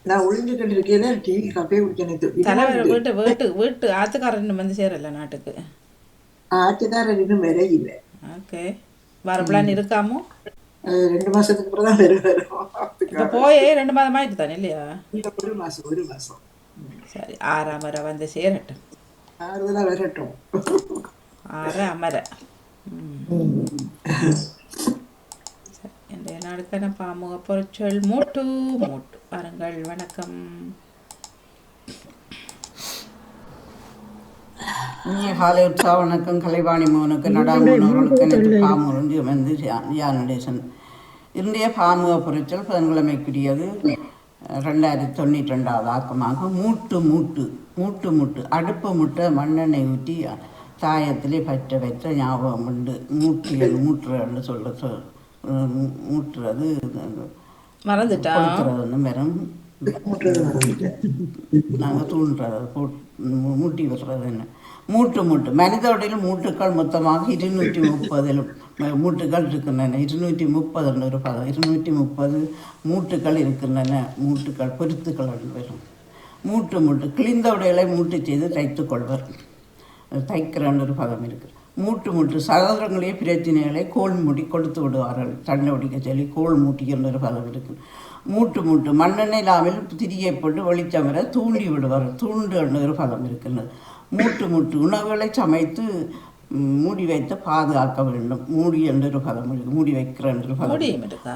நான் ஒளிஞ்சுக்கிட்டு இருக்கேன் டிவி கப்பே குடிக்க இன்னும் தலைவர் வீட்டு வீட்டு வீட்டு ஆத்துக்காரன் வந்து சேரல நாட்டுக்கு. ஆட்சிதாரர் இன்னும் வர இல்லை. ஓகே. வர பிளான் இருக்காமோ? 2 மாசத்துக்கு அப்புறம் தான் வரும் இப்போ ஆத்துக்காரர். போயே 2 மாதம் ஆயிட்டு தானே இல்லையா? இந்த 1 மாசம் சரி, 6 வந்து சேரட்டும். ஆறுதலா வரட்டும். 6 ம். சரி, இன்றைய நாளுக்கான பாமுக பொருட்கள் மூட்டு மூட்டு வாருங்கள். வணக்கம். இனிய காலை உற்சாக வணக்கம். கலைவாணி மோகனுக்கு நடாமோனவர்களுக்கு எனக்கு பாமுறிஞ்சு வந்து யானடேசன். இன்றைய பாமுக பொருட்கள் புதன்கிழமைக்குரியது 2092வது ஆக்கமாக மூட்டு மூட்டு மூட்டு மூட்டு அடுப்பு முட்டை மண்ணெண்ணெய் ஊற்றி தாயத்திலே பற்ற வைத்த ஞாபகம் உண்டு. மூட்டியல் மூட்டுறன்னு சொல்ல மூட்டுறது மறந்துட்டா? கொளுத்துறதுன்னு வெறும் மூட்டுறது மறந்துட்டேன். நாங்கள் தூண்டுறது மூட்டி விடுறதுன்னு. மூட்டு மூட்டு மனித உடலில் மூட்டுக்கள் மொத்தமாக 230 மூட்டுகள் இருக்கின்றன. 230 ஒரு பதம். 230 மூட்டுக்கள் இருக்கின்றன. மூட்டுக்கள் பொருத்துக்கள் வரும். மூட்டு மூட்டு கிழிந்த உடைகளை மூட்டு செய்து தைத்து கொள்வர். தைக்கிறன்னு ஒரு பதம் இருக்குது. மூட்டு மூட்டு சகோதரங்களே பிரச்சனைகளை கோல் மூட்டி கொடுத்து விடுவார்கள். சண்டை பிடிக்க சொல்லி கோல் மூட்டிக்கின்ற ஒரு பதம் இருக்குது. மூட்டு மூட்டு மண்ணெண்ணெய் இல்லாமல் திரியை போட்டு வெளிச்சம் வர தூண்டி விடுவார்கள். தூண்டு ஒரு பதம் இருக்கின்றது. மூட்டு மூட்டு உணவுகளை சமைத்து மூடி வைத்து பாதுகாக்க வேண்டும். மூடி என்றொரு பதம் இருக்குது. மூடி வைக்கிற என்று பதம்.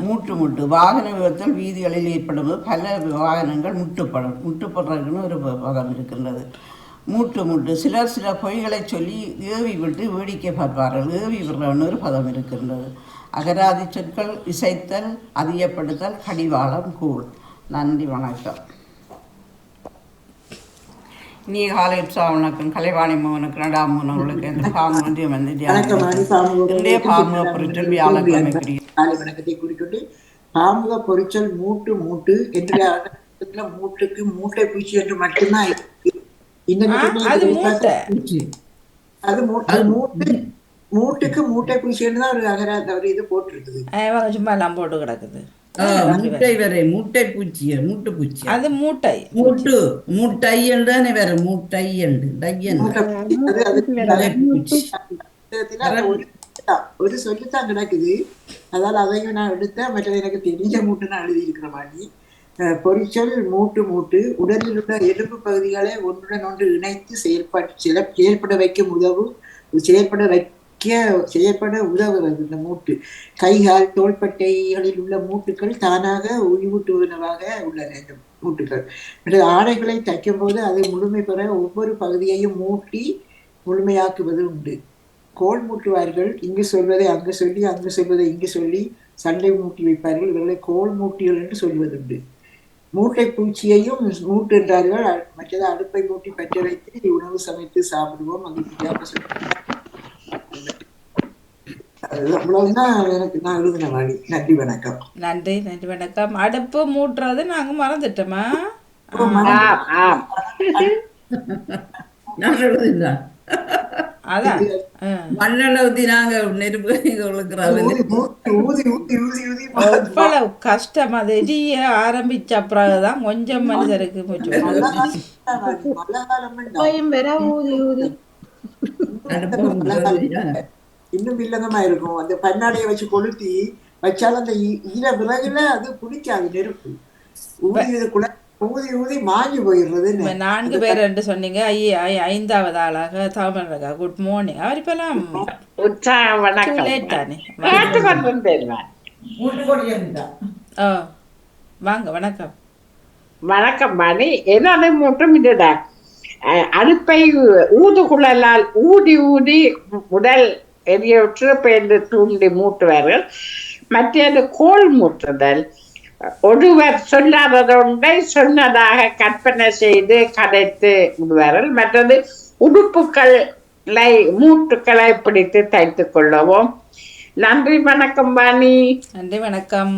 மூட்டு மூட்டு வாகன விபத்தில் வீதிகளில் ஏற்படும்போது பல வாகனங்கள் முட்டுப்படும். முட்டுப்படுறதுன்னு ஒரு பதம் இருக்கின்றது. மூட்டு மூட்டு சில பொய்களை சொல்லி ஏவி விட்டு வேடிக்கை பார்ப்பார்கள். ஏவி விடுறன்னு ஒரு பதம் இருக்கின்றது. அகராதி சொற்கள் இசைத்தல் அதிகப்படுத்தல் கடிவாளம் கூழ். நன்றி வணக்கம். நீ காலை உற்சாக வணக்கம். கலைவாணி மோகனுக்கு நடாமோனவர்களுக்கு இந்த பாமுன்றி வந்து இன்றைய பாமுக பொருட்கள் வியாழக்கிழமைக்குரிய வணக்கத்தை குறிக்கொண்டு பாமுக பொருட்கள் மூட்டு மூட்டு என்ற மூட்டுக்கு மூட்டை பூச்சி என்று மட்டும்தான் அது மூட்டுக்கு மூட்டை பூச்சின்னு தான் ஒரு அகராத ஒரு இது போட்டிருக்குது. சும்மா எல்லாம் போட்டு கிடக்குது. மூட்டை வரை மூட்டை பூச்சிய மூட்டு பூச்சி அது மூட்டை மூட்டு மூட்டை தானே வேற மூட்டை ஒரு சொல்லித்தான் கிடக்குது. அதால அதையும் நான் எடுத்தேன். மற்றது எனக்கு தெரிஞ்ச மூட்டு நான் எழுதி இருக்கிற மாதிரி பொறிச்சொல் மூட்டு மூட்டு உடலில் உள்ள எலும்பு பகுதிகளை ஒன்றுடன் ஒன்று இணைத்து செயல்பட வைக்கும் செயற்பட உதவுகிறது இந்த மூட்டு. கைகால் தோள்பட்டைகளில் உள்ள மூட்டுக்கள் தானாக உயிரூட்டுவனவாக உள்ளன. இந்த மூட்டுக்கள் ஆடைகளை தைக்கும் போது அதை முழுமை பெற ஒவ்வொரு பகுதியையும் மூட்டி முழுமையாக்குவது உண்டு. கோல் மூட்டுவார்கள். இங்கு சொல்வதை அங்கு சொல்லி அங்கு சொல்வதை இங்கு சொல்லி சண்டை மூட்டி வைப்பார்கள். இவர்களை கோல் மூட்டிகள் என்று சொல்வதுண்டு. மூட்டை பூச்சியையும் மூட்டு என்றார்கள். மற்றது அடுப்பை மூட்டி பற்ற வைத்து உணவு சமைத்து சாப்பிடுவோம். அவ்வளவுதான் எனக்கு நான் எழுதின வாடி. நன்றி வணக்கம். நன்றி நன்றி வணக்கம். அடுப்பு மூட்டுறது நாங்க மறந்துட்டோமா? அதான் மண்ணெண்ணெய் ஊத்தி நாங்க நெருப்பு எவ்வளவு கஷ்டம். அது எரிய ஆரம்பிச்ச பிறகுதான் கொஞ்சம் மனிதருக்கு இன்னும் வில்லங்கமா இருக்கும். அந்த பன்னாடையை வச்சு கொளுத்தி வச்சாலும் அந்த ஈர விறகுல அது பிடிக்காது நெருப்பு. ஊதி ஊதி மாஞ்சி போயிடுறது. 4 பேர் என்று சொன்னீங்க. 5வது ஆளாக தாமரகா. Good morning. அவர் இப்பெல்லாம் வாங்க. வணக்கம். வணக்கம் மணி. என்னது மட்டும் இல்லடா, அடுப்பை ஊதுகுழலால் ஊதி ஊதி உடல் எரியொற்று பெயர்ந்து தூண்டி மூட்டுவார்கள். மற்றது கோல் மூட்டுதல், ஒருவர் சொல்லாததொன்றை சொன்னதாக கற்பனை செய்து கதைத்து விடுவார்கள். மற்றது உடுப்புகளை மூட்டுக்களை பிடித்து தைத்துக் கொள்ளவும். நன்றி வணக்கம் வாணி. நன்றி வணக்கம்.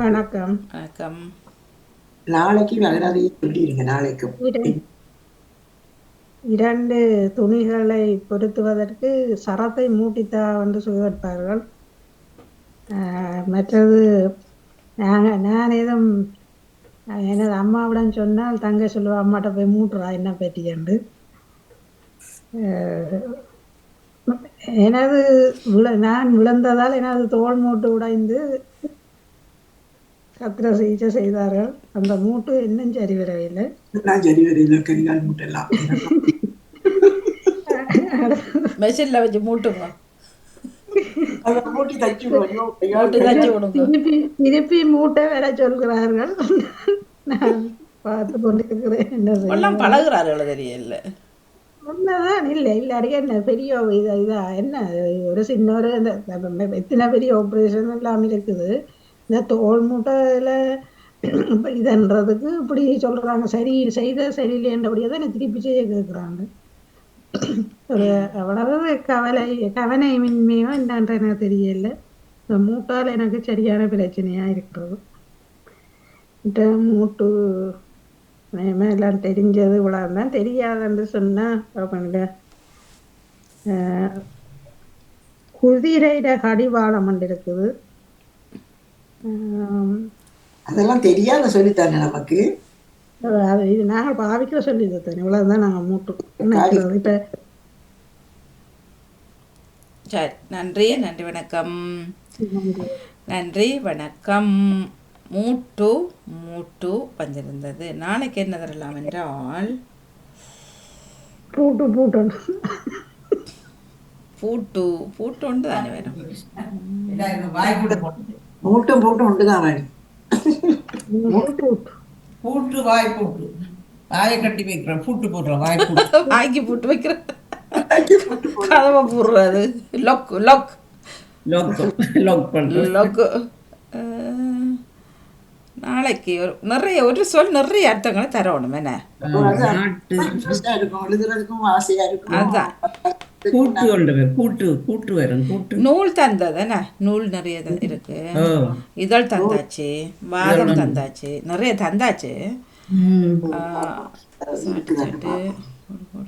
வணக்கம். வணக்கம். நாளைக்கு அகராதியை சொல்லிடுங்க. நாளைக்கும் 2 துணிகளை பொருத்துவதற்கு சரத்தை மூட்டித்தா என்று சொல்லியிருப்பார்கள். மற்றது நான் எதுவும் எனது அம்மாவிடம் சொன்னால் தங்க சொல்லுவா அம்மாட்ட போய் மூட்டுறா என்ன பற்றியண்டு. எனது நான் விழுந்ததால் எனது தோல் மூட்டு உடைந்து சத்திர சிகிச்சை செய்தார்கள். அந்த மூட்டு இன்னும் சரி வரவில்லை. நான் சரி வரையில கரிகால் மூட்டெல்லாம் மெஷின்ல வச்சு மூட்டுங்க, அதை மூட்டி தச்சு விடுவோம். ஐயோ, மூட்டு தச்சு விடுங்க. திருப்பி மூட்டை வேற சொல்கிறார்கள். நான் பார்த்து கொண்டிருக்கிறேன் என்ன எல்லாம் செய்ய. பழகுறாரு தெரியல. உண்மைதான். இல்லை இல்லாடியே என்ன பெரிய இதா என்ன ஒரு சின்ன ஒரு எத்தனை பெரிய ஆப்ரேஷன் எல்லாம் இருக்குது. இந்த தோல் மூட்டையில இதுன்றதுக்கு இப்படி சொல்றாங்க. சரி செய்த சரியில்லைன்றபடியே தான் என்னை திருப்பி செய்ய கேட்குறாங்க. ஒரு அவ்வளவு கவனைமின்மையோ என்னன்ற எனக்கு தெரியல. இந்த மூட்டால் எனக்கு சரியான பிரச்சனையா இருக்கிறது. இந்த மூட்டு எல்லாம் தெரிஞ்சது இவ்வளவுதான். தெரியாதுன்னு சொன்னா அவங்க குதிரையில கடிவாளம் ஒன்று இருக்குது. அதெல்லாம் தெரியாத சொல்லித்தானே நமக்கு. அது இது நாங்கள் பாவிக்கிற சொல்லி தானே இவ்வளவுதான் நாங்கள் மூட்டு நினைக்கிறது. இப்ப சரி, நன்றி, நன்றி, வணக்கம். நன்றி, வணக்கம். மூட்டு மூட்டு வந்திருந்தது. நாளைக்கு என்ன தரலாம் என்றால் பூட்டு பூட்டணும். பூட்டு பூட்டு ஒன்று தானே வேணும். மூட்டும் பூட்டும் உண்டுதான் வேணும். பூட்டு பூட்டு வாய் பூட்டு வாயை கட்டி வைக்கிறேன், பூட்டு போடுறேன், வாய் பூட்டு வாங்கி பூட்டு வைக்கிறேன், கதவை போடுறது, லொக் லொக் லாக் பண்றேன். லொக்கு. நாளைக்கு ஒரு சொல் நிறைய அர்த்தங்களை தரணும் என்ன. நாட்டு இருக்கும், எழுதுறதுக்கும் ஆசையா இருக்கும். அதான் கூட்டு கொண்டு போய் கூட்டு கூட்டு வரும் கூட்டு. நூல் தந்தது என்ன, நூல் நிறைய இருக்கு. ஓ இதழ் தந்தாச்சு, வாதம் தந்தாச்சு, நிறைய தந்தாச்சு. சாப்பிட்டுட்டு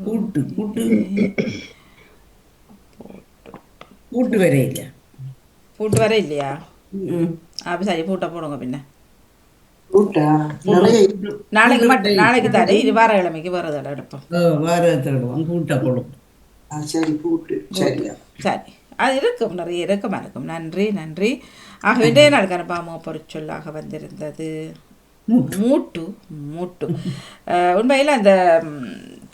கூட்டு கூட்டு கூட்டு வர இல்லையா? பூட்டு வர இல்லையா? அப்ப சரி, பூட்டை போடுங்க. பின்ன பூட்டா நிறைய நாளைக்கு மட்டும், நாளைக்கு தானே, இது வார கிழமைக்கு வரதோட எடுப்போம். வார திருடுவோம் கூட்டை போடுவோம். சரி பூட்டு சரியா. சரி, அது இருக்கும், நிறைய இறக்கமாக இருக்கும். நன்றி, நன்றி. ஆக இன்றைய நாளுக்கான பாமோ பொருட்சொல்லாக வந்திருந்தது மூட்டு மூட்டு. உண்மையில் அந்த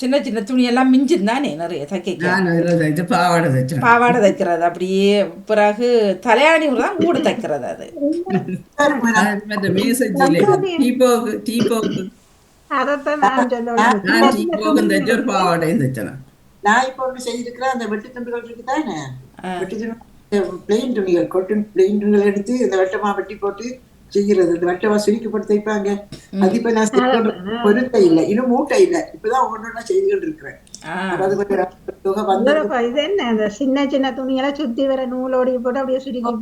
சின்ன சின்ன துணியெல்லாம் மிஞ்சிருந்தானே நிறைய தைக்க, நான் அதில் தைச்சு பாவாடை தைச்சேன். பாவாடை தைக்கிறது அப்படியே. பிறகு தலையாணி தான் கூட தைக்கிறது. அது மற்ற மேசஜில டீப்போக்கு டீப்போக்கு அதைத்தான் நான் சொல்லுவேன். நான் டீப்போக்கும் தைச்சு ஒரு பாவாடையும் தைச்சேன். நான் இப்ப ஒண்ணு செய்திருக்கிறேன். அந்த வெட்டு துண்டுகள் இருக்குதானே, வெட்டு துண்டு பிளெயின் துணிகள், கொட்டன் பிளெயின் துணிகள் எடுத்து இந்த வெட்டமா வெட்டி போட்டு செய்கிறது. இந்த வெட்டமா சுருக்கி போட்டு தைப்பாங்க. அது இப்ப நான் பொருத்த இல்லை, இன்னும் மூட்டை இல்லை. இப்பதான் ஒவ்வொன்னா செய்துகிட்டு இருக்கிறேன். அது கொஞ்சம் தொகை வந்து இது என்ன அந்த சின்ன சின்ன துணியெல்லாம் சுத்தி வர நூலோடி போட்டு அப்படியே சுருக்கி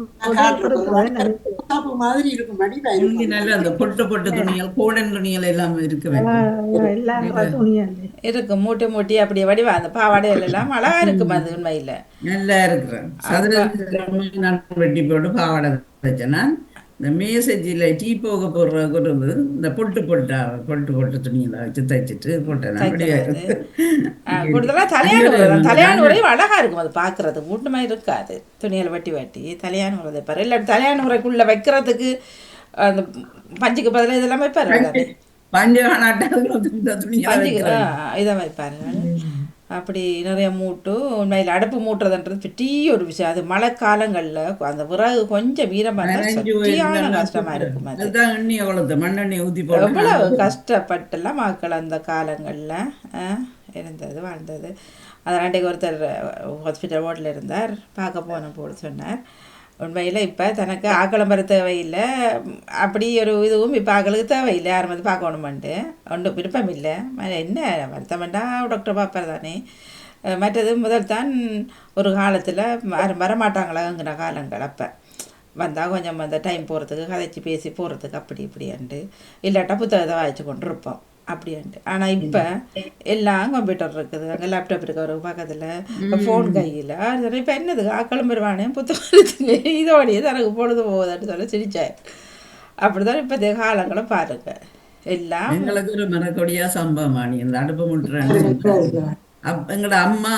சாப்பு மாதிரி இருக்கும், வடிவா இங்க இருக்கும். நல்ல அந்த பொட்டு பொட்டு துணிகள் கோடன் துணிகள் எல்லாம் இருக்க வேண்டும். எல்லாம் துணியா இருக்கு, மூட்டை மூட்டி அப்படியே வடிவா அந்த பாவாடைகள் எல்லாம் அழகா இருக்கும். அது உண்மையில் நல்லா இருக்கிறேன். அதில் நான் வெட்டி போட்டு பாவாடை தைச்சேன்னா இந்த மேசேஜில் டீ போக போடுற குருவு இந்த பொட்டு பொட்டா பொட்டு பொட்டு துணியெல்லாம் வச்சு தைச்சிட்டு போட்டேன். கூடுதலாக தலையாணி உரையும் அழகா இருக்கும். அது பார்க்கறது மூட்டுமா இருக்காது. துணியில் வெட்டி வெட்டி தலையாணி உரை தைப்பாரு. இல்லை தலையாணி உரைக்குள்ள வைக்கிறதுக்கு அந்த பஞ்சுக்கு பதிலாக இதெல்லாம் வைப்பாரு. பஞ்சு காணாட்ட துணியை இதை வைப்பாரு. அப்படி நிறைய மூட்டு. உண்மையில் அடுப்பு மூட்டுறதுன்றது பெரிய ஒரு விஷயம். அது மழை காலங்களில் அந்த விறகு கொஞ்சம் வீரமான கஷ்டமா இருக்கும். அது எண்ணெய் எவ்வளவு மண்ணெண்ணெய் ஊற்றி போட்டு எவ்வளவு கஷ்டப்பட்டுலாம் மக்கள் அந்த காலங்களில் இருந்தது வாழ்ந்தது. அதனால் அன்றைக்கு ஒருத்தர் ஹாஸ்பிட்டல் வார்டில் இருந்தார். பார்க்க போன போது சொன்னார், உண்மையில் இப்போ தனக்கு ஆக்களம் பெற தேவையில்லை, அப்படி ஒரு இதுவும் இப்போ ஆக்களுக்கு தேவையில்லை, யாரும் வந்து பார்க்கணுமெண்டு ஒன்றும் விருப்பம் இல்லை. என்ன வருத்தமெண்டா டாக்டர் பார்ப்பார் தானே. மற்றது முதல் தான் ஒரு காலத்தில் யாரும் வரமாட்டாங்களாங்கிற காலங்கள். அப்போ வந்தால் கொஞ்சம் அந்த டைம் போகிறதுக்கு கதைச்சி பேசி போகிறதுக்கு அப்படி இப்படின்ட்டு, இல்லாட்டா புத்தகத்தை வாய்ச்சி கொண்டு இருப்போம் அப்படின்ட்டு. ஆனால் இப்போ எல்லாம் கம்ப்யூட்டர் இருக்குது, அங்கே லேப்டாப் இருக்க ஒரு பக்கத்தில், ஃபோன் கையில். அது இப்போ என்னது ஆக்களும் பெருவானே புத்தகம் இதோடையே தனக்கு பொழுது போகுதுன்னு சொல்லி சிரிச்சார். அப்படிதான் இப்போதைய காலங்களை பாருங்க எல்லாம். எங்களுக்கு ஒரு மறக்கொடியா சம்பவம் ஆணி இந்த அடுப்பு முட்டுறேன்னு எங்களோட அம்மா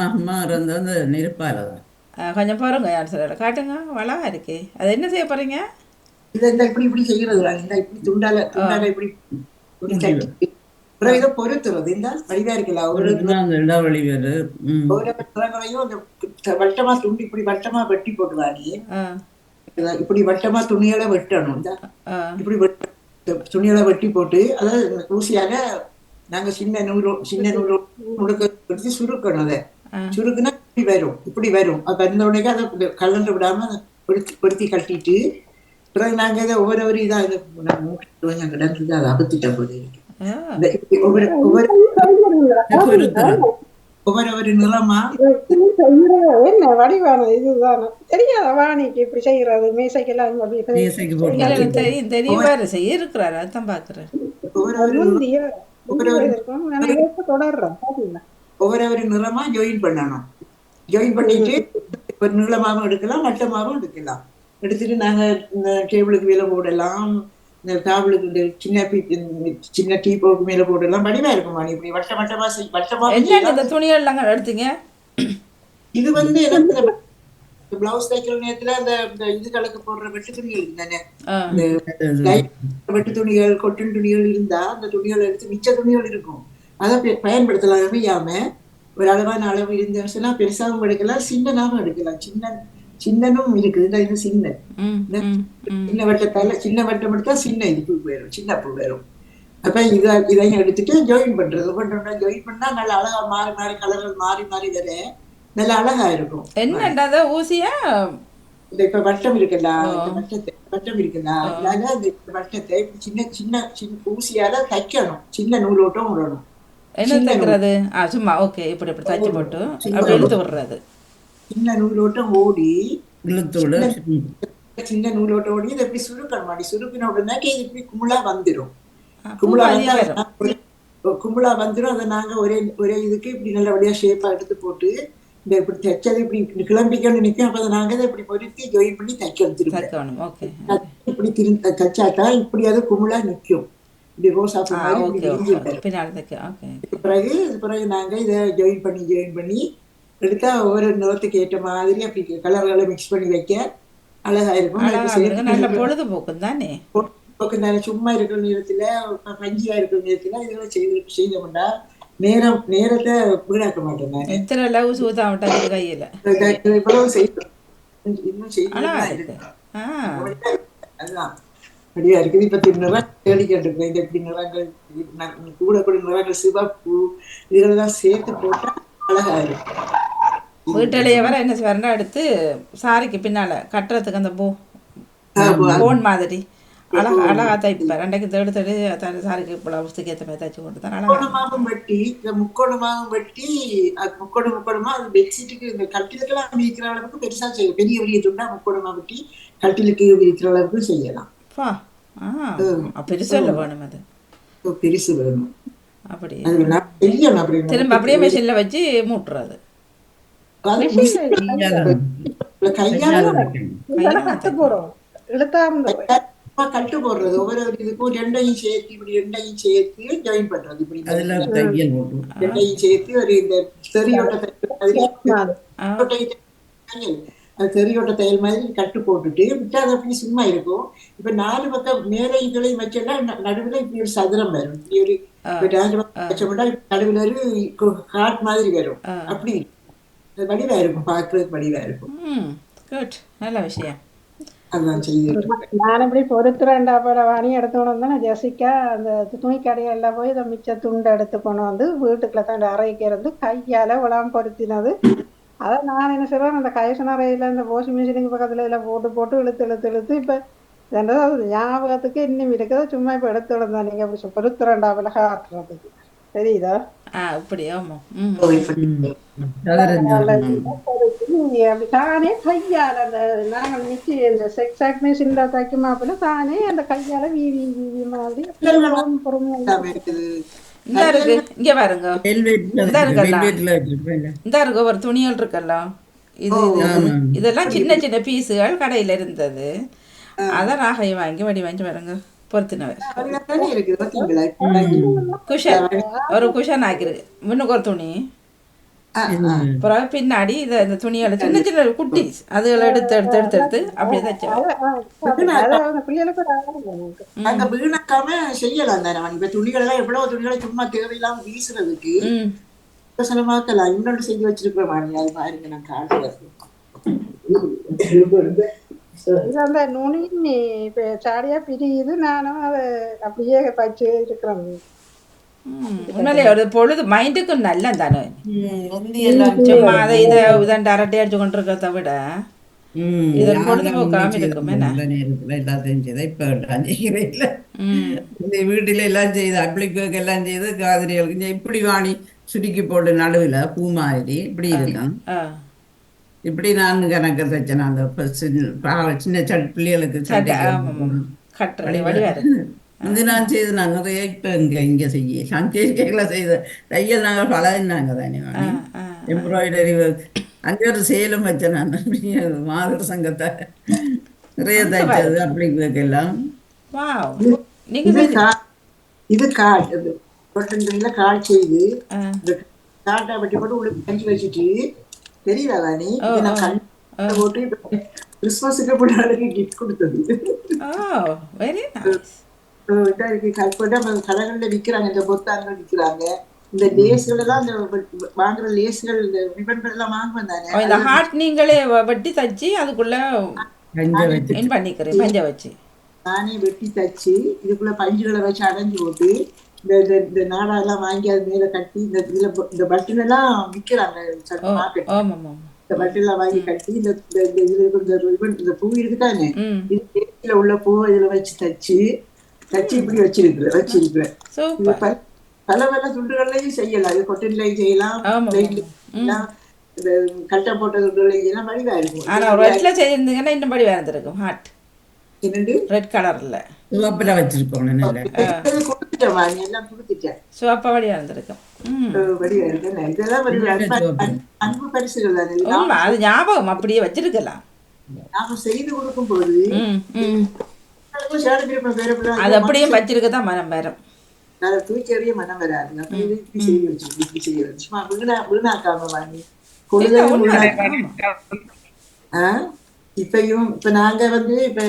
அம்மா இறந்து அந்த நெருப்பால தான். கொஞ்சம் பாருங்க யார் சொல்ல காட்டுங்க, வளவா இருக்கே. அது என்ன செய்ய போறீங்க? இந்த இப்படி இப்படி செய்யறது இந்த இப்படி துண்டால இப்படி இப்படி தட்டி பிறகு இதை பொறுத்துறது இந்த வடிவா இருக்கலாம். அந்த இடாவளி வேறு ஒவ்வொரு நிறங்களையும் அந்த வட்டமா துண்டி இப்படி வட்டமா வெட்டி போட்டுவாங்க. இப்படி வட்டமா துணிகளை வெட்டணும். இந்த இப்படி துணிகளை வெட்டி போட்டு அதாவது ஊசியாக நாங்க சின்ன நூறு முடுக்க எடுத்து சுருக்கணும். அதை சுருக்குனா இப்படி வரும். அப்ப வந்த உடனே அதை கலந்து விடாம படுத்தி கட்டிட்டு பிறகு நாங்க இதை ஒவ்வொரு இதா கிடந்து அதை அபத்திட்ட போது ஒவ்வொரு நிறமா என்ன வடிவான இதுதானே தெரியாத வாணிக்கு இப்படி செய்யறது மேசைக்கெல்லாம் மேசைக்கு போட்டு தெரியும் வேற செய்ய இருக்கிறாரு. அதான் பாக்குறேன். ஒவ்வொரு நிறமா ஜாயின் பண்ணணும். ஜாயின் பண்ணிட்டு ஒரு நீளமாவும் எடுக்கலாம், வட்டமாவும் எடுக்கலாம். எடுத்துட்டு நாங்க இந்த டேபிளுக்கு மேல போடலாம், இந்த டேபிளுக்கு சின்ன டீப்போக்கு மேல போடலாம். வடிவா இருக்கும். இப்படி வட்டமா இந்த துணிகள் எல்லாம் எடுத்தீங்க. இது எனக்கு பிளவுஸ் தைக்கிற நேரத்துல அந்த இதுகளுக்கு போடுற வெட்டு துணிகள் தானே, வெட்டு துணிகள் கொட்டன் துணிகள் இருந்தா அந்த துணிகள் எடுத்து மிச்ச துணிகள் இருக்கும் அதை பயன்படுத்தலாம். அமையாம ஒரு அளவான அளவு இருந்துச்சுன்னா பெருசாகவும் எடுக்கலாம், சின்னனாவும் எடுக்கலாம். சின்னனும் இருக்குது. இது சின்ன வட்டம் எடுத்தா சின்ன இது பூ போயிடும், சின்ன பூ வரும். அப்ப இதையும் எடுத்துட்டு ஜாயின் பண்றது. ஜாயின் பண்ணா நல்லா அழகா மாறி கலர்கள் மாறி வர நல்லா அழகா இருக்கும். என்னண்டா ஊசியா இப்ப வட்டம் இருக்கலாம், வட்டம் இருக்கலாம். அதனால அந்த வட்டத்தை சின்ன சின்ன ஊசியால தைக்கணும். சின்ன நூலோட்டம் விடணும். என்ன தைக்கிறது? சும்மா ஓகே இப்படி இப்படி தைச்சு போட்டு அப்படி இழுத்து விடுறது. சின்ன நூலோட்டம் ஓடி இழுத்து சின்ன நூலோட்டம் ஓடி இதை எப்படி சுருக்கணும். சுருக்கின உடனே இது இப்படி கும்பலா வந்துடும். கும்பலா வந்துடும். அதை நாங்க ஒரே இதுக்கு இப்படி நல்லபடியா ஷேப்பா எடுத்து போட்டு இந்த இப்படி தைச்சது இப்படி கிளம்பிக்கணும்னு நினைக்கும். அப்ப அதை நாங்க இதை இப்படி பொருத்தி ஜாயின் பண்ணி தைக்கணும். இப்படி தைச்சாட்டா இப்படி அது கும்பலா நிற்கும். இப்படி ரோசா பிறகு நாங்க இதை ஜாயின் பண்ணி எடுத்தா ஒவ்வொரு நிறத்துக்கு ஏற்ற மாதிரி அப்படி கலர்களை மிக்ஸ் பண்ணி வைக்க அழகா இருக்கும். பொழுதுபோக்கு தானே. சும்மா இருக்கிற நேரத்துல பஞ்சியா இருக்கிற நேரத்துல இதெல்லாம் செய்தோம்னா நேரத்தை வீணாக்க மாட்டேன். கையில இன்னும் செய்ய அதுதான் அப்படியா இருக்குது. இப்ப நிறம் தேடி கேட்டிருக்கேன். இந்த எப்படி நிறங்கள் கூட நிறங்கள் சிவப்பு இதெல்லாம் சேர்த்து போட்டா அழகா இருக்கும். வீட்டிலேயே வர என்ன வரண்டா எடுத்து சாரிக்கு பின்னால கட்டுறதுக்கு அந்த போன் மாதிரி அழகா தைப்பேன். ரெண்டைக்கு தேடு சாரிக்கு பிளவுஸுக்கு ஏற்ற மாதிரி தைச்சு கொண்டு தான் முக்கோணமாகவும் வெட்டி முக்கோணமா அது பெட்ஷீட்டுக்கு இந்த கட்டிலுக்கெல்லாம் விரிக்கிற அளவுக்கு பெருசா செய்யும். பெரிய துண்டா முக்கோணமா வெட்டி கட்டிலுக்கு விரிக்கிற அளவுக்கு செய்யலாம். பெருசு இல்லை வேணும். அது பெருசு வேணும். அப்படி செய்யணும். திரும்ப அப்படியே மிஷின்ல வச்சு மூட்டுறது. கட்டு போடுறது ஒவ்வொரு இதுக்கும் ரெண்டையும் சேர்த்து ஜாயின் பண்றது. இப்படி ரெண்டையும் சேர்த்து ஒரு இந்த தெரியோட்ட தையல் மாதிரி கட்டு போட்டுட்டு விட்டா அது அப்படி சும்மா இருக்கும். இப்ப 4 பக்கம் மேலைகளையும் வச்சோம்னா நடுவுல இப்படி ஒரு சதுரம் வரும். இப்படி ஒரு வச்சோம்னா நடுவுல ஒரு ஹார்ட் மாதிரி வரும். அப்படி வடிவா இருக்கும், பார்க்கறதுக்கு வடிவா இருக்கும். நல்ல விஷயம். அதான் செய்ய நான் இப்படி பொறுத்துறேன்டா வாணி எடுத்துக்கணும் தான் ஜெசிக்கா அந்த துணி கடையெல்லாம் போய் இதை மிச்ச துண்டை எடுத்து கொண்டு வந்து வீட்டுக்குள்ள தான் அரைக்கிறது கையால உலாம் பொருத்தினது. அதை நான் என்ன செய்வேன், அந்த கைசன் அறையில இந்த வாஷிங் மிஷினுக்கு பக்கத்துல இதில் போட்டு இழுத்து இப்ப ரெண்டாவது ஞாபகத்துக்கு இன்னும் இருக்குது. சும்மா இப்ப எடுத்து விடுந்தா நீங்க அப்படி பொறுத்துறேன்டாவில காட்டுறதுக்கு தெரியுதா? தானே கையால அந்த நாங்கள் நிச்சு இந்த செக்ஸாக் மிஷின்ல தைக்கும் மாப்பிள்ள தானே அந்த கையால வீவி மாதிரி இந்த இருக்கு. இங்க பாருங்க, இந்த இருக்கு ஒரு துணிகள் இருக்கெல்லாம். இதெல்லாம் சின்ன சின்ன பீஸுகள் கடையில இருந்தது. அதை ராகையை வாங்கி வடி வாங்கி பாருங்க பொருத்தினவர் தானே இருக்குது பார்த்தீங்களா இப்போ குஷன் ஒரு குஷன் ஆக்கிருக்கு முன்னுக்கு ஒரு துணி அப்புறம் பின்னாடி இதை இந்த துணியோட சின்ன சின்ன குட்டி அதுகளை எடுத்து எடுத்து எடுத்து எடுத்து அப்படியே தச்சேன். அங்க வீணாக்காம செய்யலாம் தானே இப்ப துணிகள் எல்லாம் எவ்வளவு துணிகளை சும்மா தேவையில்லாம வீசுறதுக்கு ம் சிலமாக்கலாம் இன்னொன்று செஞ்சு வச்சிருக்கிற மாதிரி அது பாருங்க நான் காட்டுறது இது அந்த நுனி இப்ப சாடியா பிரியுது நானும் அதை அப்படியே வச்சு இருக்கிறேன். உண்மையிலே ஒரு பொழுது மைண்டுக்கு நல்ல தானே முந்தி எல்லாம் சும்மா அதை இதை இதன் அரட்டை அடிச்சு கொண்டிருக்கிறத விட இது ஒரு பொழுதுபோக்காம இருக்கும் என்ன. எல்லாத்தையும் செய்த இப்ப செய்கிறேன் ம் இந்த வீட்டில எல்லாம் செய்து அப்ளிக்கு எல்லாம் செய்து காதிரிகளுக்கு இப்படி வாணி சுருக்கி போட்டு நடுவில் பூ மாதிரி இப்படி இருக்கும். ஆ இப்படி நான் கணக்கு தைச்சேன் அந்த சின்ன பிள்ளைகளுக்கு சட்டை ஆமாம் கட்டுறது வடிவாரு வந்து நான் செய்து நாங்கள் நிறைய இப்போ இங்கே செய்ய சங்கேரிக்கைகளை செய்த தையல் நாங்கள் பழகினாங்க தானே வாணி எம்ப்ராய்டரி ஒர்க் அங்கே ஒரு சேலும் வச்சேன் நான் மாதர் சங்கத்தை நிறைய தைச்சது அப்படி எல்லாம். வாவ் இது நீங்க இது காட்டு கால் செய்து இந்த காட்டை வெட்டி போட்டு உள்ள கஞ்சி வச்சுட்டு தெரியுதா தானே இதை நான் கண் போட்டு கிறிஸ்மஸுக்கு பிள்ளைகளுக்கு கிஃப்ட் கொடுத்தது. ஓ வெரி நைஸ். கடைகள்ல விற்கிறாங்க இந்த பொத்தாங்கள் விற்கிறாங்க இந்த லேஸ்கள் எல்லாம் இந்த வாங்குற லேஸ்கள் இந்த ரிபன்கள் எல்லாம் வாங்குவேன் தானே இந்த ஹார்ட் நீங்களே வெட்டி தச்சு அதுக்குள்ள பண்ணிக்கிறேன் பஞ்ச வச்சு நானே வெட்டி தச்சு இதுக்குள்ள பஞ்சுகளை வச்சு அடைஞ்சு போட்டு இந்த நாடா எல்லாம் வாங்கி அது மேல கட்டி இந்த இதுல இந்த பட்டன் எல்லாம் விற்கிறாங்க இந்த பட்டன் எல்லாம் வாங்கி கட்டி இந்த இந்த பூ இருக்குதானே இது உள்ள பூவை இதுல வச்சு தச்சு இப்படி வச்சிருக்கிறேன் பல பல துண்டுகள்லையும் செய்யலாம். இது கொட்டன்லையும் செய்யலாம் கட்டை போட்ட துண்டுகளையும் செய்யலாம் வடிவா இருக்கும். ஆனா ரெட்ல செய்திருந்தீங்கன்னா இன்னும் வடிவா இருந்திருக்கும். ஹார்ட் என்னண்டு ரெட் கலர்ல சிவப்புல வச்சிருக்கோம் கொடுத்துட்டேன் எல்லாம் கொடுத்துட்டேன் சிவப்பா வடிவா இருந்திருக்கும். வடிவா இருக்கு இதெல்லாம் அன்பு பரிசுகள் தானே அது ஞாபகம் அப்படியே வச்சிருக்கலாம். நாம செய்து கொடுக்கும் போது அது அப்படியே வச்சிருக்கதான் மனம் வரும். தூக்கறிய மனம் வராது. இப்படி செய்ய சும்மா வீணாக்காம வாங்கி இப்பயும் இப்ப நாங்க வந்து இப்ப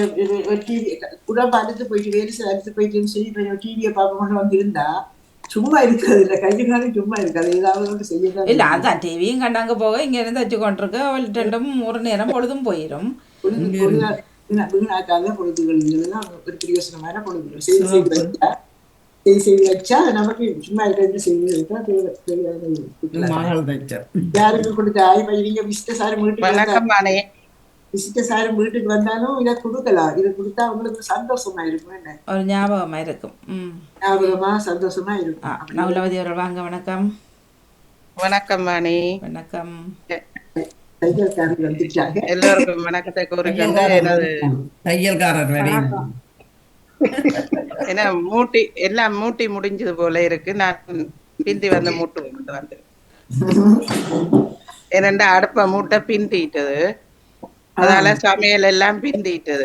டிவி உடம்பு அழுத்து போயிட்டுன்னு சொல்லி இப்ப டிவியை பார்க்க கொண்டு வந்திருந்தா சும்மா இருக்காது இல்ல கையும் காலம் சும்மா இருக்காது ஏதாவது செய்யலாம் இல்ல அதான் டிவியும் கண்டாங்க போக இங்க இருந்து வச்சு கொண்டிருக்க ரெண்டும் ஒரு நேரம் பொழுதும் போயிடும். வீணாக்காத பொழுதுகள் இதெல்லாம் ஒரு பிரயோசனமான பொழுதுகள் செய்து வச்சா நமக்கு சும்மா இருக்கிறது செய்து வச்சா யாருக்கு கொடுத்த நீங்க விசிட்ட சாரும் வீட்டுக்கு வந்தாலும் இதை கொடுக்கலாம். இதை கொடுத்தா உங்களுக்கு சந்தோஷமா இருக்கும். என்ன ஒரு ஞாபகமா இருக்கும். ஞாபகமா சந்தோஷமா இருக்கும். நவலவதி அவர்கள் வாங்க. வணக்கம். வணக்கம் வாணி. வணக்கம். தையல்காரர் வந்துட்டாங்க. எல்லாருக்கும் வணக்கத்தை கூறிக்கொண்டு எனது தையல்காரர் ஏன்னா எல்லாம் மூட்டி முடிஞ்சது போல இருக்கு. நான் பிந்தி வந்த மூட்டு வந்து என்னண்டா அடுப்ப மூட்டை பிந்திட்டது அதனால சமையல் எல்லாம் பிந்திட்டது.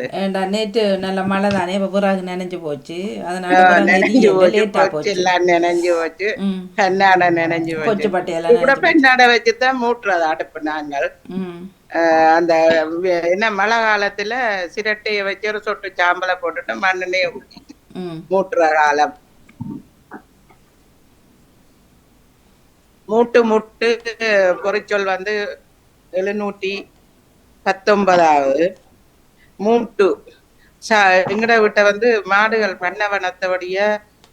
நேற்று நல்ல மழை தானே பிறகு நினைஞ்சு போச்சு. நினைஞ்சு போச்சு எல்லாம் நினைஞ்சு போச்சு. பெண்ணாடை நினைஞ்சு போச்சு. கூட பெண்ணாடை வச்சுதான் மூட்டுறது அடுப்பு. நாங்கள் அந்த என்ன மழை காலத்துல சிரட்டைய வச்சு ஒரு சொட்டு சாம்பலை போட்டுட்டு மண்ணெண்ணெய மூட்டுற காலம். மூட்டு பொறிச்சொல் வந்து 719 மூட்டு. எங்கட வீட்டை வந்து மாடுகள் பண்ணவனத்தபடிய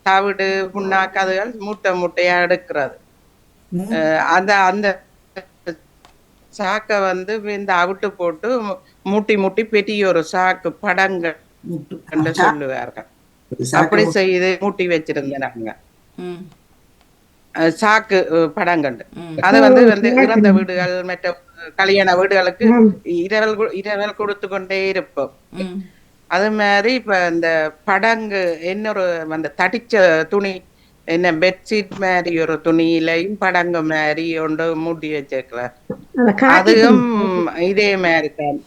தவிடு புண்ணாக்காதுகள் மூட்டையா எடுக்கிறது. அந்த சாக்க வந்து இந்த அவிட்டு போட்டு மூட்டி பெரிய ஒரு சாக்கு படங்கள் என்று சொல்லுவார்கள். அப்படி செய்து மூட்டி வச்சிருந்தேன் நாங்க சாக்கு படங்கள். அது வந்து இறந்த வீடுகள் மற்ற கல்யாண வீடுகளுக்கு இரவல் கொடுத்து கொண்டே இருப்போம். அது மாதிரி இப்ப இந்த படங்கு இன்னொரு அந்த தடிச்ச துணி என்ன பெட்ஷீட் மாதிரி ஒரு துணியிலையும் படங்கு மாதிரி ஒன்று மூட்டி வச்சிருக்கிறார். அதுவும் இதே மாதிரி தான்.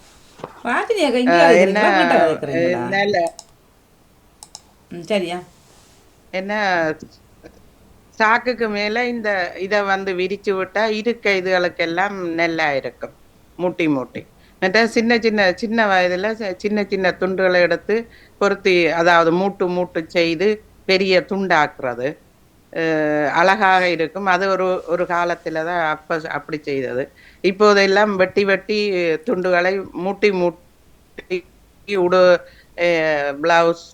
ராஜினியாக்கா இங்கே என்ன வைக்கிறீங்களா? நல்ல சரியா என்ன சாக்குக்கு மேல இத விரிச்சு விட்டா இருக்க இதுகளுக்கெல்லாம் நல்லா இருக்கும். மூட்டி மூட்டி மற்ற சின்ன சின்ன சின்ன வயதுல சின்ன சின்ன துண்டுகளை எடுத்து பொருத்தி, அதாவது மூட்டு மூட்டு செய்து பெரிய துண்டாக்குறது அழகாக இருக்கும். அது ஒரு காலத்துலதான் அப்படி செய்தது. இப்போதெல்லாம் வெட்டி வெட்டி துண்டுகளை மூட்டி மூட்டி உடு பிளவுஸ்,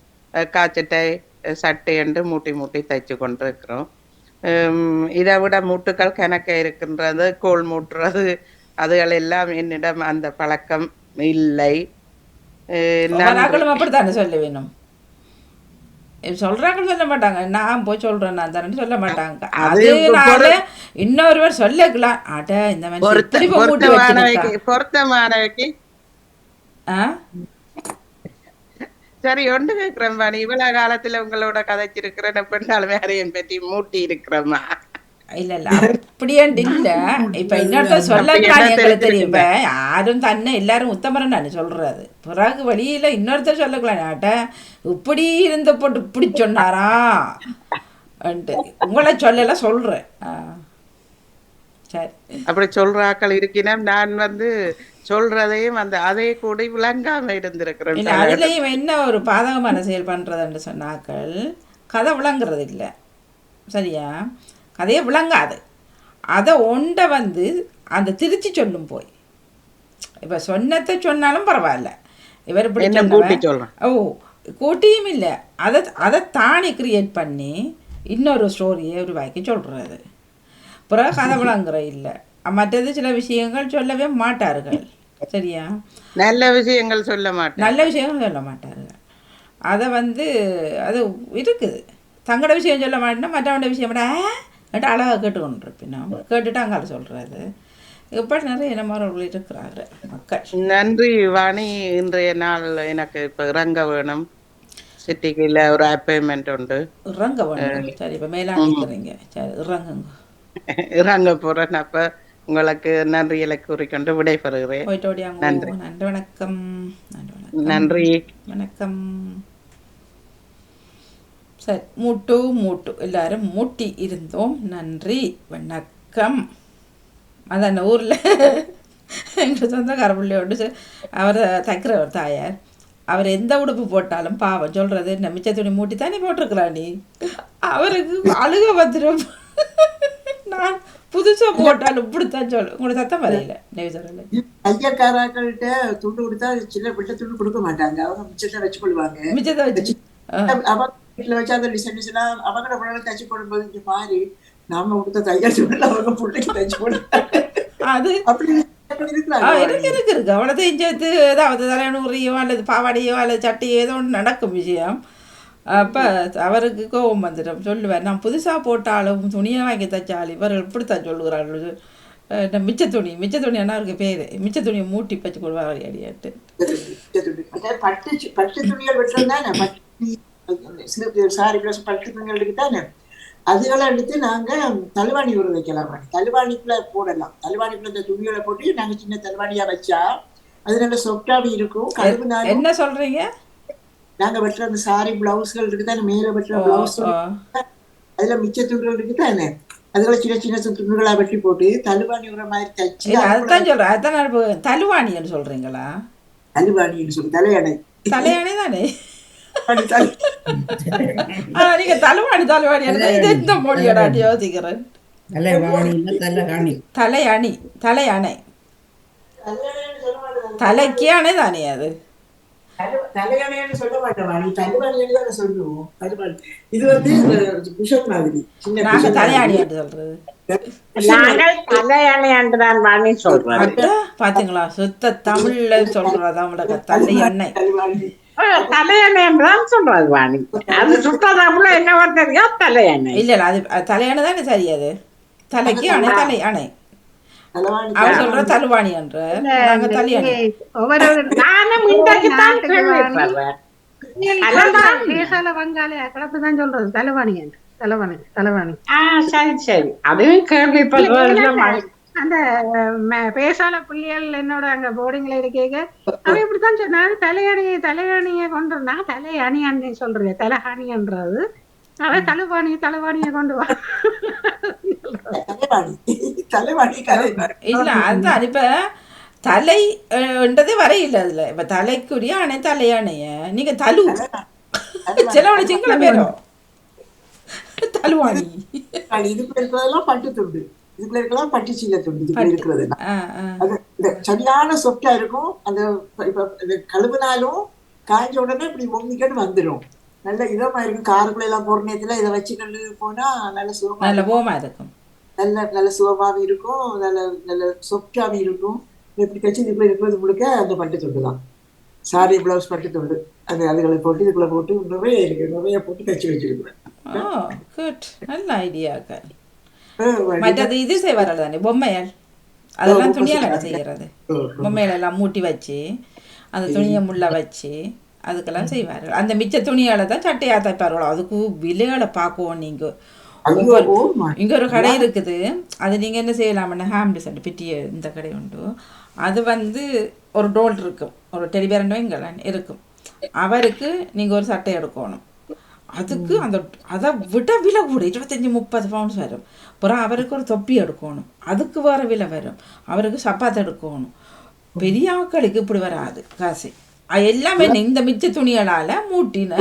காச்சட்டை, சட்டை என்று மூட்டி மூட்டி தைச்சு கொண்டிருக்கிறோம். இதை விட மூட்டுக்கள் கணக்க இருக்கின்றது. கோல் மூட்டுறது அதுகள் எல்லாம் என்னிடம் அந்த பழக்கம் இல்லை. அப்படித்தானே சொல்ல வேணும். சொல்றாங்கன்னு சொல்ல மாட்டாங்க, நான் போய் சொல்றேன் நான் தானே சொல்ல மாட்டாங்க. அதனால இன்னொருவர் சொல்லலாம், அட இந்த மாதிரி பொருத்தமானவைக்கு சரி ஒன்று கேட்கிறேன் பாணி, இவ்வளவு காலத்துல உங்களோட கதைச்சிருக்கிறேன் பெண்ணால் வேறையும் பற்றி மூட்டி இருக்கிறோமா? இல்ல இல்ல அப்படியாண்டு இல்ல. இப்ப இன்னொருத்த சொல்லலாம் எங்களுக்கு தெரியும். இப்ப யாரும் தன்னை எல்லாரும் உத்தமரன் நான் சொல்றது பிறகு வழியில இன்னொருத்தர் சொல்லக்கலாம், ஆட்ட இப்படி இருந்த போட்டு இப்படி சொன்னாரா உங்களை சொல்லல சொல்றேன். சரி அப்படி சொல்ற ஆக்கள் இருக்கினா நான் சொல்றதையும் அதே கூட விளங்காம இருந்திருக்கிறேன். அதுலயும் என்ன ஒரு பாதகமான செயல் பண்றதுன்னு சொன்னாக்கள் கதை விளங்குறது இல்லை. சரியா? கதையை விளங்காது. அதை ஒன்றை அந்த திருச்சி சொல்லும் போய் இப்போ சொன்னத்தை சொன்னாலும் பரவாயில்ல, இவர் இப்படி ஓ கூட்டியும் இல்லை, அதை தானே கிரியேட் பண்ணி இன்னொரு ஸ்டோரியை உருவாக்கி சொல்கிறது. பிறகு கதை விளங்குற இல்லை. மற்றது சில விஷயங்கள் சொல்லவே மாட்டார்கள். சரியா? நல்ல விஷயங்கள் சொல்ல மாட்டார், நல்ல விஷயங்கள் சொல்ல மாட்டார்கள். அதை அது இருக்குது. தங்களோட விஷயம் சொல்ல மாட்டேன்னா மற்றவனோட விஷயம் அழகாக கேட்டுக்கொண்டிருப்பினா கேட்டுட்டு அங்கால சொல்கிறது. இப்போ நிறைய என்னமார்கள் இருக்கிறாங்க மக்கள். நன்றி வாணி. இன்றைய நாள் எனக்கு இப்போ இறங்க வேணும். சிட்டிக்குள்ள ஒரு அப்பாயின்மெண்ட் உண்டு, இறங்க வேணும். சரி இப்போ மேலாங்கிறீங்க, சரி இறங்குங்க. இறங்க போகிறேன். அப்போ உங்களுக்கு நன்றிகளை கூறிக்கொண்டு விடைபெறுகிறேன். நன்றி. நன்றி, வணக்கம். நன்றி, வணக்கம். சரி, மூட்டு எல்லாரும் மூட்டி இருந்தோம். நன்றி, வணக்கம். அதான் ஊரில் எங்கள் சொந்தக்கார பிள்ளையோடு அவர் தைக்கிறவர் தாயார். அவர் எந்த உடுப்பு போட்டாலும் பாவம் சொல்கிறது, என்ன மிச்ச துணி மூட்டி தானே போட்டிருக்கிறா நீ, அவருக்கு அழுக வந்துடும். நான் புதுசா போட்டாலும் இப்படித்தான் சொல்லு. உங்களுக்கு சத்தம் வரையில நெய்சரில் ஐயக்காரர்கள்ட்ட துண்டு கொடுத்தா சின்ன பிள்ளை துண்டு கொடுக்க மாட்டாங்க, அவங்க மிச்சத்தை வச்சு கொள்வாங்க. மிச்சத்தை வச்சு அவங்க வீட்டுல வச்சு அந்த டிசைன் டிசைனா அவங்களோட பிள்ளைகளை தைச்சு போடும்போது இங்க மாறி நாம கொடுத்த தையல் சொல்லி அவங்க பிள்ளைக்கு தைச்சு போடுறாங்க. அது அப்படி இருக்கு. அவ்வளோதையும் சேர்த்து ஏதாவது தலையணுறியோ அல்லது பாவாடையோ அல்லது சட்டையோ ஏதோ ஒன்று நடக்கும் விஷயம். அப்போ அவருக்கு கோபம் வந்துடும். சொல்லுவார், நான் புதுசாக போட்டாலும் துணியை வாங்கி தைச்சாலும் இவர்கள் இப்படித்தான் சொல்லுகிறார்கள். மிச்ச துணி என்ன அவருக்கு பேர், மிச்ச துணியை மூட்டி பச்சு கொள்வார் அடியாட்டு. பட்டு துணிகள் வெட்டுறதுதானே சாரி பிளஸ் பட்டு துணிகள் இருக்குதானே, அதுகளை எடுத்து நாங்க தலுவாணி ஊற வைக்கலாம். தலுவாணிக்குள்ள போடலாம். தலுவாணிக்குள்ள இந்த துணிகளை போட்டு நாங்க சின்ன தலுவாணியா வச்சா அது நல்ல சொப்டாவி இருக்கும். கழுவு நாள் என்ன சொல்றீங்க? நாங்க வெட்டுற அந்த சாரி பிளவுஸ்கள் இருக்குதானே, மேல வெட்டுற பிளவுஸ் அதுல மிச்ச துண்டுகள் இருக்குதானே, அதுகளை சின்ன சின்ன துண்டுகளா வெட்டி போட்டு தலுவாணி உற மாதிரி தைச்சு. அதுதான் சொல்றேன். அதான் தலுவாணின்னு சொல்றீங்களா? தலுவாணின்னு சொல்லி தலையணை தானே. நீங்க தலுவாணி இந்த மொழியோட யோசிக்கிறேன். தலையணை தலைக்கு அணை தானே அது. தலையணைன்னு சொல்ல மாட்டேன், தலுவாணின்னு தானே சொல்லுவோம். தலுவாணி இது புஷன் மாதிரி நாங்க தலையாணி என்று சொல்றது. பாத்தீங்களா, சுத்த தமிழ்ல சொல்றதா உங்களுக்கு தலையணை. தலையணைன்றான் சொல்றது வாணி. அது சுத்ததாப்புல என்ன வந்தது தலையணை இல்ல, அது தலையணை தானே சரி. அது தலைக்கு அணை, தலை அணை. அவர் சொல்ற தலுவாணி என்ற நாங்க தலையணை. நானும் இன்றைக்குத்தான் கேள்விப்படுறேன். தான் சொல்றது தலைவாணி என்று. தலைவாணி சரி சரி, அதுவும் கேள்விப்படுறேன். அந்த பேசால பிள்ளைகள் என்னோட அங்க போர்டிங்ல இருக்கேங்க அவன் இப்படித்தான் சொன்னாரு. தலையணியை கொண்டு வந்தா தலையணி சொல்றேன், தலைஹானின்றது அவன் தலைவாணியை கொண்டு வா. தலைவாணி இல்ல அதுதான் இப்ப தலை என்றதே வரையில அதுல இப்ப தலைக்குரிய அணை தலையணைய நீங்க தலு சிலவனை சிங்கள பேரும் தலுவாணி இதுக்குள்ள இருக்கிறதெல்லாம் பட்டு துண்டு, இதுக்குள்ள இருக்கலாம் பட்டு சீலை துண்டு. இதுக்குள்ள இருக்கிறது அது சரியான சொட்டா இருக்கும். அந்த இப்ப கழுவுனாலும் காய்ஞ்ச உடனே இப்படி பொங்கிக்கன்னு வந்துடும். நல்ல இதமா இருக்கும். காருக்குள்ள எல்லாம் போற நேரத்துல இதை வச்சு கண்டு போனா நல்ல சுகமா இருக்கும். நல்ல சுகமாவும் இருக்கும், நல்ல சொப்டாவும் இருக்கும். எப்படி கட்சி இதுக்குள்ள இருக்கிறது முழுக்க அந்த பட்டு துண்டு தான். சாரி பிளவுஸ் பட்டு துண்டு அதுகளை போட்டு இதுக்குள்ள போட்டு நிறைய போட்டு தச்சு வச்சிருக்கிறேன். நல்ல ஐடியாக்கள். மற்றது இது செய்வார்கள் தானே பொம்மையால், அதெல்லாம் துணியால் செய்கிறது. பொம்மையில எல்லாம் மூட்டி வச்சு அந்த துணியை முள்ள வச்சு அதுக்கெல்லாம் செய்வார்கள். அந்த மிச்ச துணியால தான் சட்டையா தைப்பார்களோ. அதுக்கு விலைகளை பார்க்குவோம். நீங்க இங்க ஒரு கடை இருக்குது, அது நீங்க என்ன செய்யலாம்னா ஹாம்டிசன் பிட்டிய இந்த கடை உண்டு. அது ஒரு டோல் இருக்கும், ஒரு டெலிபேரண்டோ இங்கெல்லாம் இருக்கும். அவருக்கு நீங்க ஒரு சட்டை எடுக்கணும். அதுக்கு அதை விட விலை கூட 25-30 பவுண்ட்ஸ் வரும். அப்புறம் அவருக்கு ஒரு தொப்பி எடுக்கணும், அதுக்கு வேற விலை வரும். அவருக்கு சப்பாத்து எடுக்கணும். பெரிய ஆக்களுக்கு இப்படி வராது காசு. எல்லாமே இந்த மிச்ச துணிகளால மூட்டின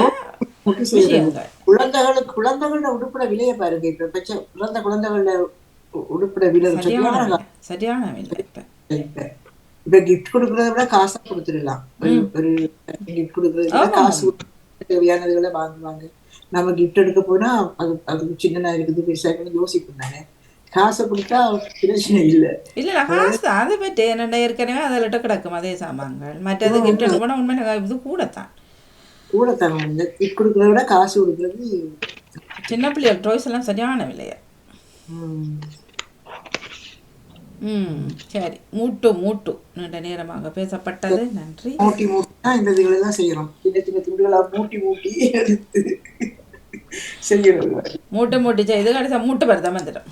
விஷயங்கள். குழந்தைகளோட உடுப்புட விலைய பாருங்க. இப்ப குழந்தைகளோட உடுப்புட விலை சரியான விலை. இப்ப கிஃப்ட் கொடுக்கறத விட காசா கொடுத்துடலாம். ஒரு கிஃப்ட் கொடுக்கறத காசு தேவையானதுகளை வாங்குவாங்க. நம்ம கிஃப்ட் எடுக்க போனா அது சின்னதா இருக்குது பெருசா இருக்குன்னு யோசிப்போம் தானே. காசை கொடுத்தா பிரச்சனை இல்லை. இல்ல காசு அதை பற்றி என்னென்ன ஏற்கனவே அதில் கிடக்கும் அதே சாமான்கள். மற்றது கிஃப்ட் எடுக்க போனா உண்மையில இது கூடத்தான் கிஃப்ட் கொடுக்கறத விட காசு கொடுக்கறது. சின்ன பிள்ளைகள் ட்ராய்ஸ் எல்லாம் சரியான விலையா. சரி, மூட்டு நீண்ட நேரமாக பேசப்பட்டது. நன்றி. மூட்டி தான் இந்த இதுகளெல்லாம் செய்யறோம். சின்ன சின்ன துண்டுகளா மூட்டி எடுத்து செய்யறது. மூட்டை செய்து கடைசியா மூட்டை பருத்தம் வந்துடும்.